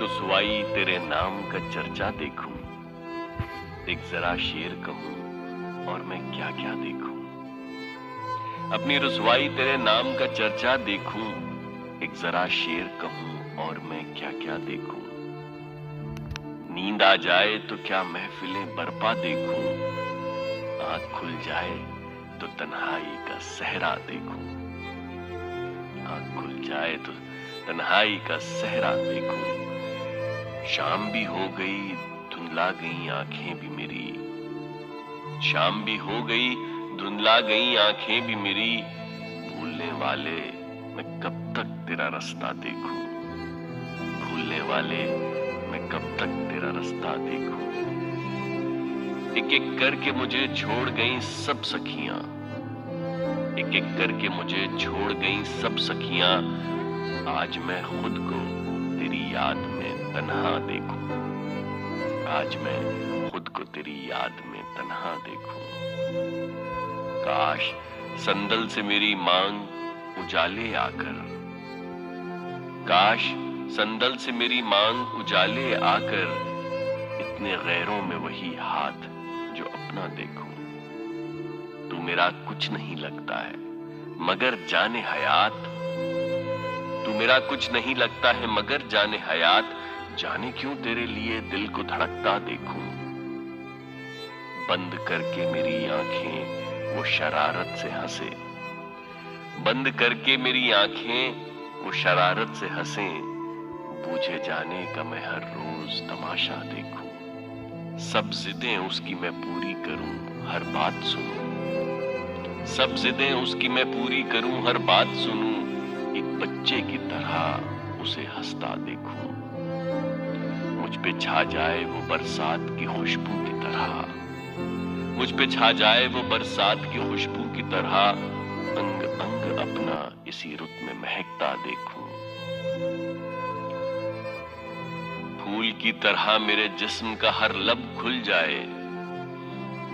रुसवाई तेरे नाम का चर्चा देखूं, एक जरा शेर कहूं और मैं क्या क्या देखूं। अपनी रुसवाई तेरे नाम का चर्चा देखूं, एक जरा शेर कहूं और मैं क्या क्या देखूं। नींद आ जाए तो क्या महफिलें बरपा देखूं, आंख खुल जाए तो तन्हाई का सहरा देखूं। आंख खुल जाए तो तन्हाई का सहरा देखूं। शाम भी हो गई, धुंधला गई आंखें भी मेरी। शाम भी हो गई, धुंधला गई आंखें भी मेरी। भूलने वाले मैं कब तक तेरा रास्ता देखूं। भूलने वाले मैं कब तक तेरा रास्ता देखूं। एक एक करके मुझे छोड़ गई सब सखियां। एक एक करके मुझे छोड़ गई सब सखियां। आज मैं खुद को तेरी याद में तन्हा देखूं। आज मैं खुद को तेरी याद में तन्हा देखूं। काश संदल से मेरी मांग उजाले आकर, काश संदल से मेरी मांग उजाले आकर, इतने गैरों में वही हाथ जो अपना देखूं। तू मेरा कुछ नहीं लगता है मगर जाने हयात। तू मेरा कुछ नहीं लगता है मगर जाने हयात। जाने क्यों तेरे लिए दिल को धड़कता देखूं। बंद करके मेरी आंखें वो शरारत से हंसे। बंद करके मेरी आंखें वो शरारत से हंसे। बूझे जाने का मैं हर रोज तमाशा देखूं। सब जिदें उसकी मैं पूरी करूं, हर बात सुनूं। सब जिदें उसकी मैं पूरी करूं, हर बात सुनूं। एक बच्चे की तरह उसे हंसता देखूं। मुझ पे छा जाए वो बरसात की खुशबू की तरह। मुझ पे छा जाए वो बरसात की खुशबू की तरह। अंग अंग अपना इसी रुत में महकता देखूं। फूल की तरह मेरे जिस्म का हर लब खुल जाए।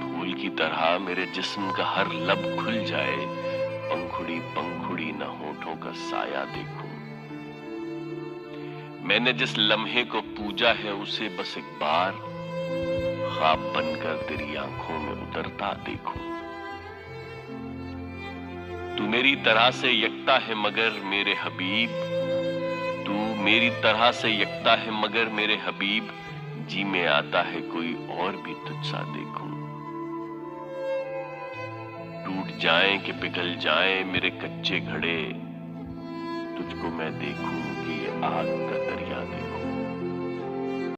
फूल की तरह मेरे जिस्म का हर लब खुल जाए। पंखुड़ी पंखुड़ी न होठों का साया देखूं। मैंने जिस लम्हे को पूजा है उसे बस एक बार ख्वाब बनकर तेरी आंखों में उतरता देखूं। तू मेरी तरह से यकता है मगर मेरे हबीब। तू मेरी तरह से यकता है मगर मेरे हबीब। जी में आता है कोई और भी तुझसा देखूं। टूट जाएं कि पिघल जाएं मेरे कच्चे घड़े। तुझको मैं देखूं कि ये आग का दरिया देखूं।